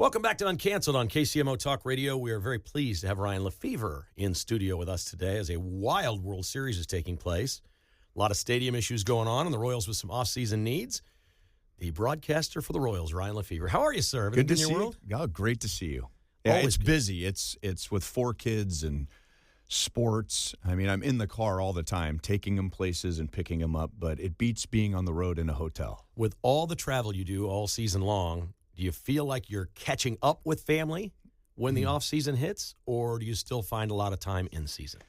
Welcome back to Uncanceled on KCMO Talk Radio. We are very pleased to have Ryan Lefebvre in studio with us today as a wild World Series is taking place. A lot of stadium issues going on, and the Royals with some off-season needs. The broadcaster for the Royals, Ryan Lefebvre. How are you, sir? Good to see you. Oh, great to see you. Yeah, Always it's good. busy. It's with 4 kids and sports. I mean, I'm in the car all the time, taking them places and picking them up, but it beats being on the road in a hotel. With all the travel you do all season long, do you feel like you're catching up with family when the off-season hits, or do you still find a lot of time in season?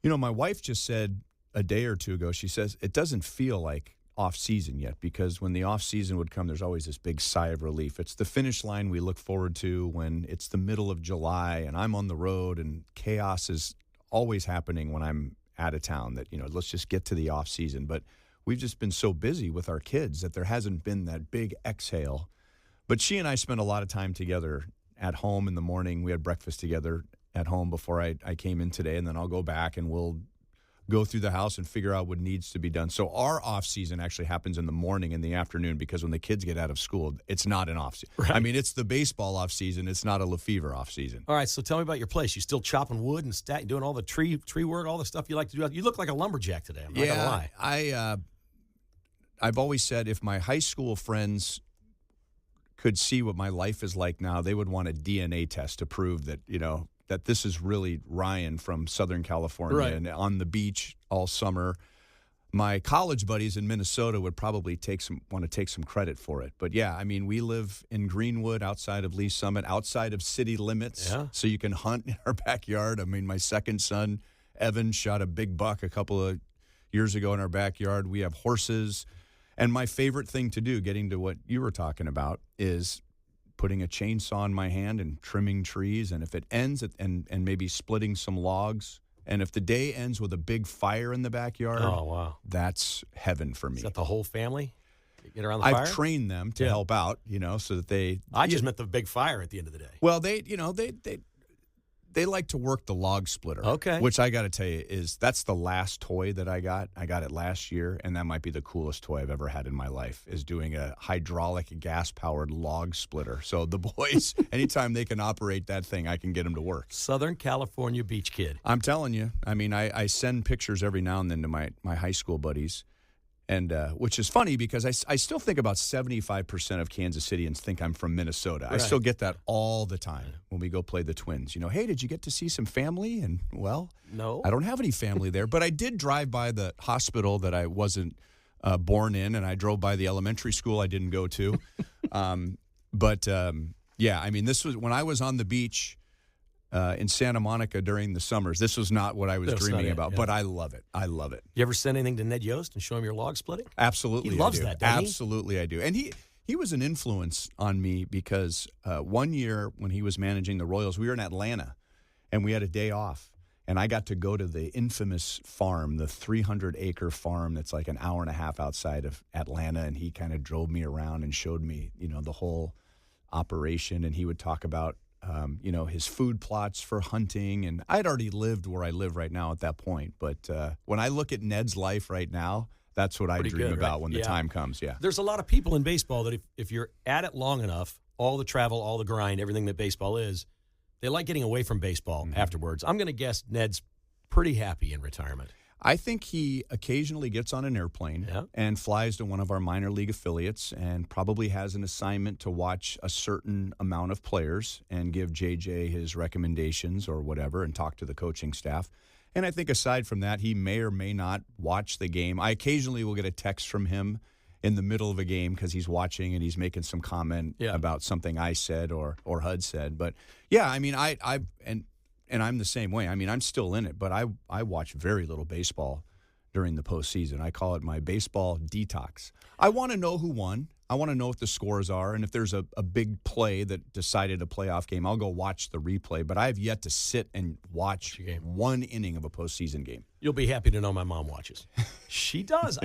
You know, my wife just said a day or two ago, she says, it doesn't feel like off-season yet, because when the off-season would come, there's always this big sigh of relief. It's the finish line we look forward to when it's the middle of July and I'm on the road and chaos is always happening when I'm out of town, that, let's just get to the off-season. But we've just been so busy with our kids that there hasn't been that big exhale. But she and I spent a lot of time together at home in the morning. We had breakfast together at home before I came in today, and then I'll go back and we'll go through the house and figure out what needs to be done. So our off-season actually happens in the morning and the afternoon, because when the kids get out of school, it's not an off-season. Right. I mean, it's the baseball off-season. It's not a Lefebvre off-season. All right, so tell me about your place. You still chopping wood and doing all the tree work, all the stuff you like to do. You look like a lumberjack today. I'm not going to lie. I've always said if my high school friends could see what my life is like now, they would want a DNA test to prove that, that this is really Ryan from Southern California, right, and on the beach all summer. My college buddies in Minnesota would probably want to take some credit for it. But yeah, I mean, we live in Greenwood, outside of Lee Summit, outside of city limits, so you can hunt in our backyard. I mean, my second son, Evan, shot a big buck a couple of years ago in our backyard. We have horses. And my favorite thing to do, getting to what you were talking about, is putting a chainsaw in my hand and trimming trees. And if it ends and maybe splitting some logs, and if the day ends with a big fire in the backyard, oh, wow, that's heaven for me. Is that the whole family? You get around the fire? I've trained them to help out, so that they. I just meant the big fire at the end of the day. Well, they like to work the log splitter. Okay. Which I got to tell you that's the last toy that I got. I got it last year, and that might be the coolest toy I've ever had in my life, is doing a hydraulic gas-powered log splitter. So the boys, anytime they can operate that thing, I can get them to work. Southern California beach kid. I'm telling you. I mean, I send pictures every now and then to my high school buddies, and which is funny because I still think about 75% of Kansas Cityans think I'm from Minnesota. Right. I still get that all the time when we go play the Twins. Hey, did you get to see some family? And, well, no, I don't have any family there. But I did drive by the hospital that I wasn't born in, and I drove by the elementary school I didn't go to. Yeah, I mean, this was when I was on the beach in Santa Monica during the summers. This was not what I was dreaming about, but I love it. I love it. You ever send anything to Ned Yost and show him your log splitting? Absolutely, he loves I do. that, doesn't he? Absolutely, I do. And he was an influence on me because one year when he was managing the Royals, we were in Atlanta, and we had a day off, and I got to go to the infamous farm, the 300-acre farm that's like an hour and a half outside of Atlanta, and he kind of drove me around and showed me, the whole operation, and he would talk about his food plots for hunting. And I'd already lived where I live right now at that point. But when I look at Ned's life right now, that's what I dream about when the time comes. Yeah. There's a lot of people in baseball that if you're at it long enough, all the travel, all the grind, everything that baseball is, they like getting away from baseball afterwards. I'm going to guess Ned's pretty happy in retirement. I think he occasionally gets on an airplane and flies to one of our minor league affiliates and probably has an assignment to watch a certain amount of players and give JJ his recommendations or whatever and talk to the coaching staff. And I think aside from that, he may or may not watch the game. I occasionally will get a text from him in the middle of a game because he's watching and he's making some comment about something I said or HUD said. But, yeah, I mean, And I'm the same way. I mean, I'm still in it, but I watch very little baseball during the postseason. I call it my baseball detox. I want to know who won. I want to know what the scores are. And if there's a big play that decided a playoff game, I'll go watch the replay. But I have yet to sit and watch one inning of a postseason game. You'll be happy to know my mom watches. She does.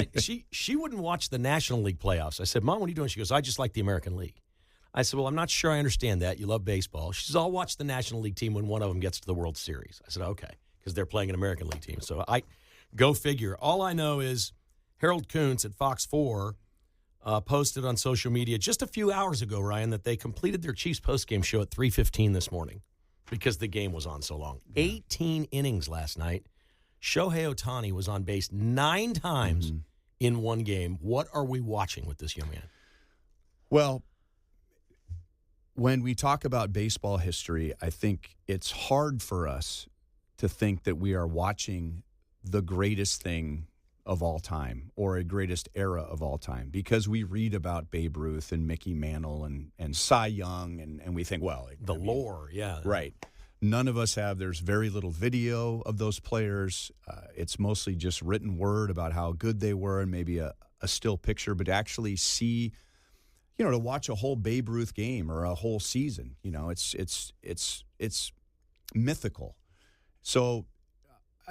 She wouldn't watch the National League playoffs. I said, Mom, what are you doing? She goes, I just like the American League. I said, well, I'm not sure I understand that. You love baseball. She says, I'll watch the National League team when one of them gets to the World Series. I said, okay, because they're playing an American League team. So go figure. All I know is Harold Kuntz at Fox 4 posted on social media just a few hours ago, Ryan, that they completed their Chiefs postgame show at 3:15 this morning because the game was on so long. 18 innings last night. Shohei Ohtani was on base 9 times in one game. What are we watching with this young man? Well, when we talk about baseball history, I think it's hard for us to think that we are watching the greatest thing of all time or a greatest era of all time because we read about Babe Ruth and Mickey Mantle and Cy Young and we think, well, lore, yeah. Right. None of us have. There's very little video of those players. It's mostly just written word about how good they were and maybe a still picture, but to actually see, to watch a whole Babe Ruth game or a whole season, it's mythical. So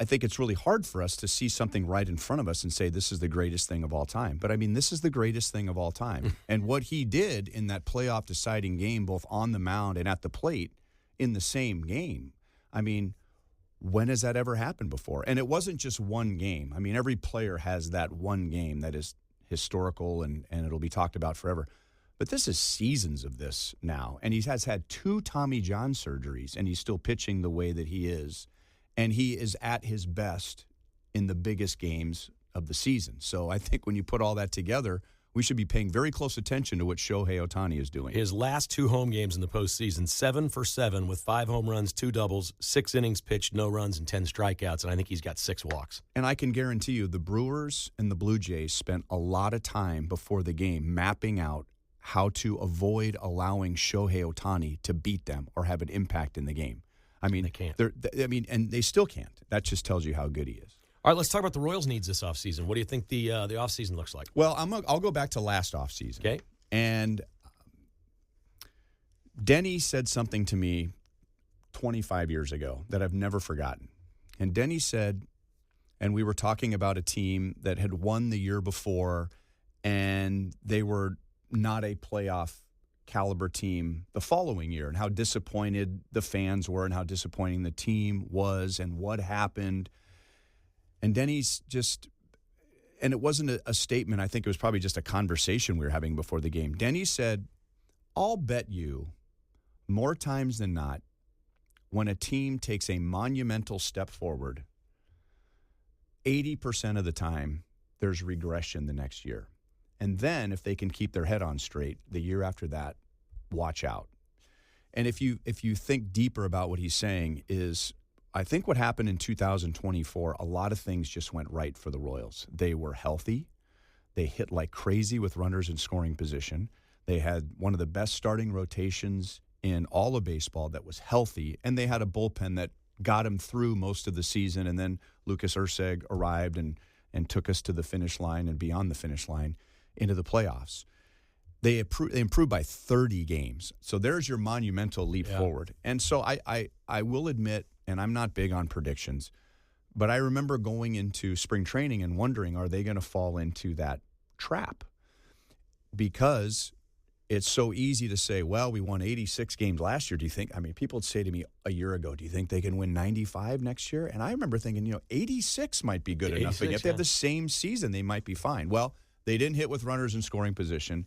I think it's really hard for us to see something right in front of us and say this is the greatest thing of all time. But, this is the greatest thing of all time. And what he did in that playoff deciding game, both on the mound and at the plate in the same game, when has that ever happened before? And it wasn't just one game. Every player has that one game that is historical and it'll be talked about forever. But this is seasons of this now. And he has had 2 Tommy John surgeries, and he's still pitching the way that he is. And he is at his best in the biggest games of the season. So I think when you put all that together, we should be paying very close attention to what Shohei Ohtani is doing. His last 2 home games in the postseason, 7 for 7 with 5 home runs, 2 doubles, 6 innings pitched, no runs, and 10 strikeouts. And I think he's got 6 walks. And I can guarantee you the Brewers and the Blue Jays spent a lot of time before the game mapping out how to avoid allowing Shohei Ohtani to beat them or have an impact in the game. They can't. And they still can't. That just tells you how good he is. All right, let's talk about the Royals' needs this offseason. What do you think the offseason looks like? Well, I'll go back to last offseason. Okay. And Denny said something to me 25 years ago that I've never forgotten. And Denny said, and we were talking about a team that had won the year before, and they were not a playoff caliber team the following year, and how disappointed the fans were and how disappointing the team was and what happened. And Denny's and it wasn't a statement. I think it was probably just a conversation we were having before the game. Denny said, I'll bet you more times than not, when a team takes a monumental step forward, 80% of the time there's regression the next year. And then if they can keep their head on straight, the year after that, watch out. And if you think deeper about what he's saying is, I think what happened in 2024, a lot of things just went right for the Royals. They were healthy. They hit like crazy with runners in scoring position. They had one of the best starting rotations in all of baseball that was healthy, and they had a bullpen that got them through most of the season, and then Lucas Erceg arrived and took us to the finish line and beyond the finish line into the playoffs. They improved by 30 games. So there's your monumental leap forward. And so I will admit, and I'm not big on predictions, but I remember going into spring training and wondering, are they going to fall into that trap? Because it's so easy to say, well, we won 86 games last year. Do you think, people would say to me a year ago, do you think they can win 95 next year? And I remember thinking, 86 might be good enough. But if they have the same season, they might be fine. Well, they didn't hit with runners in scoring position.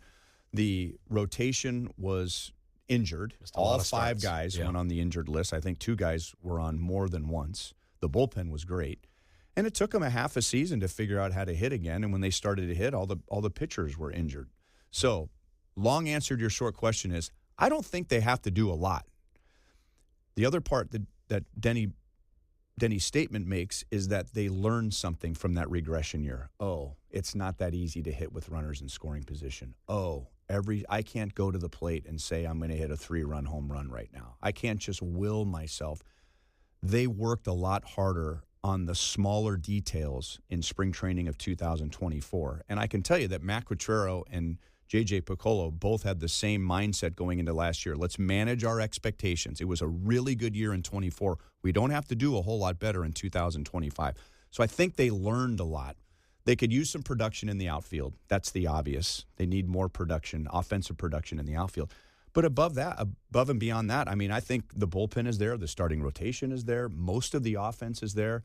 The rotation was injured. All 5 guys went on the injured list. I think 2 guys were on more than once. The bullpen was great. And it took them a half a season to figure out how to hit again. And when they started to hit, all the pitchers were injured. So, long answer to your short question is, I don't think they have to do a lot. The other part that Denny's statement makes is that they learned something from that regression year. Oh, it's not that easy to hit with runners in scoring position. Oh, I can't go to the plate and say I'm going to hit a 3-run home run right now. I can't just will myself. They worked a lot harder on the smaller details in spring training of 2024. And I can tell you that Matt Quatrero and J.J. Piccolo both had the same mindset going into last year. Let's manage our expectations. It was a really good year in 24. We don't have to do a whole lot better in 2025. So I think they learned a lot. They could use some production in the outfield. That's the obvious. They need more production, offensive production in the outfield. But above and beyond that, I think the bullpen is there. The starting rotation is there. Most of the offense is there.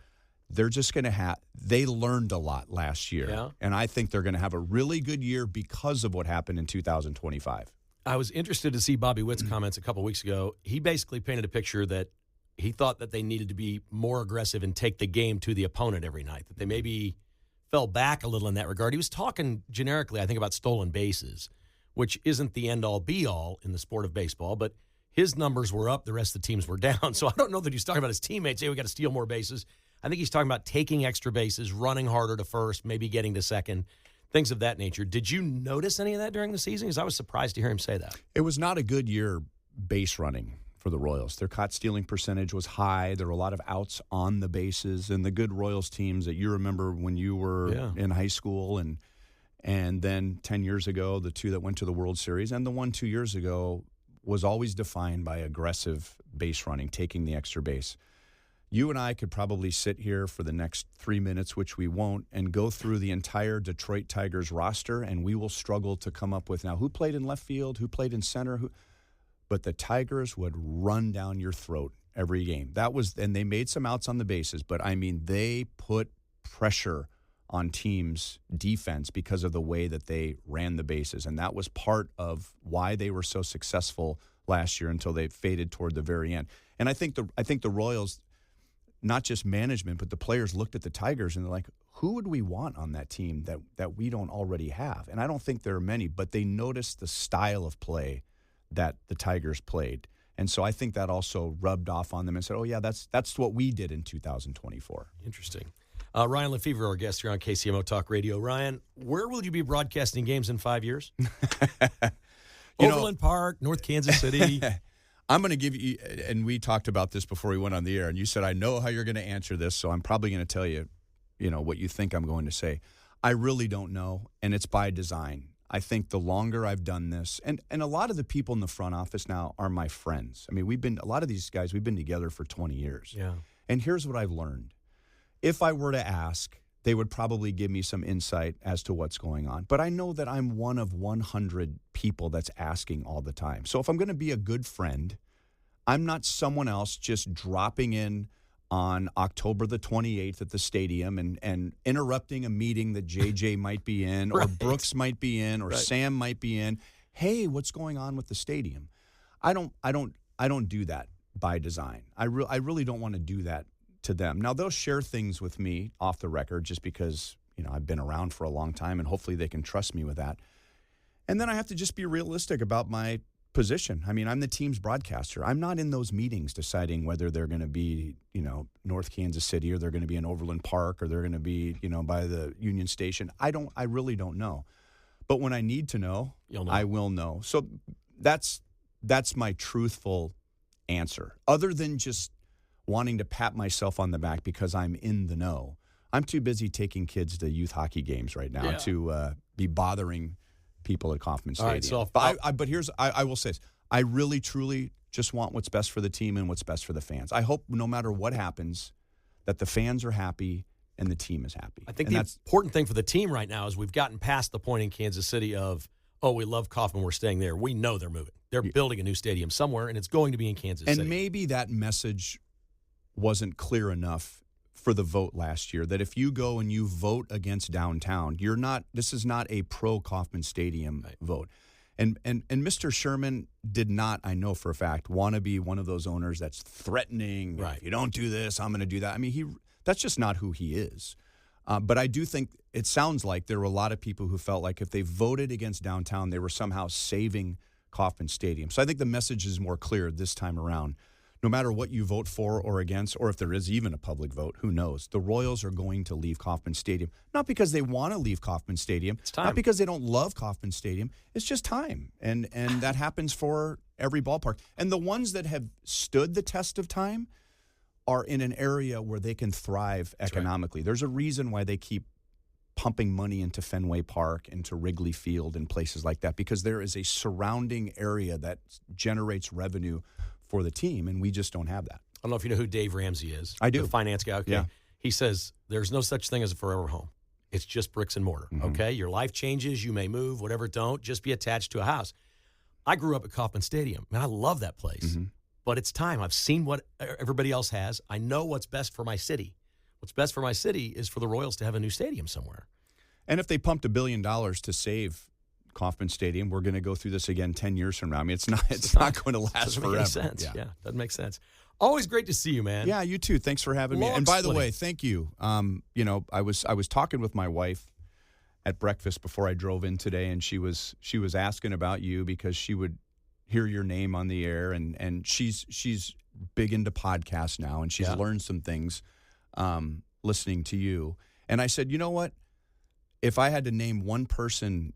they're just going to they learned a lot last year. Yeah. And I think they're going to have a really good year because of what happened in 2025. I was interested to see Bobby Witt's comments a couple weeks ago. He basically painted a picture that he thought that they needed to be more aggressive and take the game to the opponent every night, that they maybe fell back a little in that regard. He was talking generically, I think, about stolen bases, which isn't the end-all, be-all in the sport of baseball, but his numbers were up, the rest of the teams were down. So I don't know that he's talking about his teammates, hey, we got to steal more bases. I think he's talking about taking extra bases, running harder to first, maybe getting to second, things of that nature. Did you notice any of that during the season? Because I was surprised to hear him say that. It was not a good year base running for the Royals. Their caught stealing percentage was high. There were a lot of outs on the bases, and the good Royals teams that you remember when you were in high school and then 10 years ago, the two that went to the World Series, and the one 2 years ago was always defined by aggressive base running, taking the extra base. You and I could probably sit here for the next 3 minutes, which we won't, and go through the entire Detroit Tigers roster, and we will struggle to come up with now who played in left field, who played in center, but the Tigers would run down your throat every game. And they made some outs on the bases, but I mean, they put pressure on teams' defense because of the way that they ran the bases. And that was part of why they were so successful last year until they faded toward the very end. And I think the Royals, not just management, but the players looked at the Tigers and they're like, who would we want on that team that we don't already have? And I don't think there are many, but they noticed the style of play that the Tigers played. And so I think that also rubbed off on them and said, oh, yeah, that's what we did in 2024. Interesting. Ryan Lefebvre, our guest here on KCMO Talk Radio. Ryan, where will you be broadcasting games in 5 years? Overland Park, North Kansas City. I'm going to give you, and we talked about this before we went on the air, and you said, I know how you're going to answer this, so I'm probably going to tell you, what you think I'm going to say. I really don't know, and it's by design. I think the longer I've done this, and a lot of the people in the front office now are my friends. I mean, a lot of these guys, we've been together for 20 years. Yeah. And here's what I've learned. If I were to ask, they would probably give me some insight as to what's going on. But I know that I'm one of 100 people that's asking all the time. So if I'm going to be a good friend, I'm not someone else just dropping in on October the 28th at the stadium and interrupting a meeting that JJ might be in or Right. Brooks might be in or Sam might be in. Hey, what's going on with the stadium? I don't do that by design. I really don't want to do that to them. Now, they'll share things with me off the record just because, I've been around for a long time and hopefully they can trust me with that. And then I have to just be realistic about my position. I mean, I'm the team's broadcaster. I'm not in those meetings deciding whether they're going to be, North Kansas City or they're going to be in Overland Park or they're going to be, by the Union Station. I really don't know. But when I need to know, I will know. So that's my truthful answer. Other than just wanting to pat myself on the back because I'm in the know. I'm too busy taking kids to youth hockey games right now to be bothering people at Kauffman Stadium. All right, but I will say this. I really, truly just want what's best for the team and what's best for the fans. I hope no matter what happens that the fans are happy and the team is happy. I think that's important thing for the team right now is we've gotten past the point in Kansas City of, oh, we love Kauffman, we're staying there. We know they're moving. They're building a new stadium somewhere, and it's going to be in Kansas City. And maybe that message wasn't clear enough for the vote last year, that if you go and you vote against downtown, this is not a pro-Kauffman Stadium vote. And Mr. Sherman did not, I know for a fact, want to be one of those owners that's threatening, if you don't do this, I'm going to do that. I mean, that's just not who he is. But I do think it sounds like there were a lot of people who felt like if they voted against downtown, they were somehow saving Kauffman Stadium. So I think the message is more clear this time around. No matter what you vote for or against, or if there is even a public vote, who knows? The Royals are going to leave Kauffman Stadium. Not because they want to leave Kauffman Stadium. It's time. Not because they don't love Kauffman Stadium. It's just time. And that happens for every ballpark. And the ones that have stood the test of time are in an area where they can thrive economically. There's a reason why they keep pumping money into Fenway Park, into Wrigley Field, and places like that, because there is a surrounding area that generates revenue for the team, and we just don't have that. I don't know if you know who Dave Ramsey is. I do. The finance guy. Okay. Yeah. He says there's no such thing as a forever home. It's just bricks and mortar. Mm-hmm. Okay? Your life changes. You may move, whatever. Don't. Just be attached to a house. I grew up at Kauffman Stadium, and I love that place. Mm-hmm. But it's time. I've seen what everybody else has. I know what's best for my city. what's best for my city is for the Royals to have a new stadium somewhere. And if they pumped $1 billion to save Kauffman Stadium, we're going to go through this again 10 years from now. I mean, it's not going to last doesn't forever. Make sense. Yeah, doesn't make sense. Always great to see you, man. Yeah, you too. Thanks for having me. And by the way, thank you. I was talking with my wife at breakfast before I drove in today, and she was asking about you because she would hear your name on the air, and she's big into podcasts now, and she's learned some things listening to you. And I said, you know what? If I had to name one person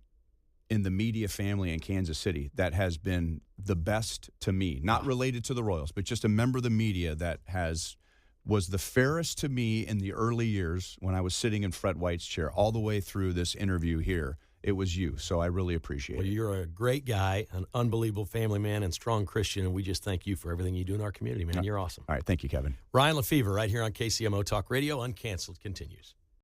in the media family in Kansas City that has been the best to me, not related to the Royals, but just a member of the media that was the fairest to me in the early years when I was sitting in Fred White's chair all the way through this interview here, it was you. So I really appreciate it. Well, you're a great guy, an unbelievable family man, and strong Christian, and we just thank you for everything you do in our community, man. You're awesome. All right. Thank you, Kevin. Ryan Lefebvre right here on KCMO Talk Radio. Uncanceled continues.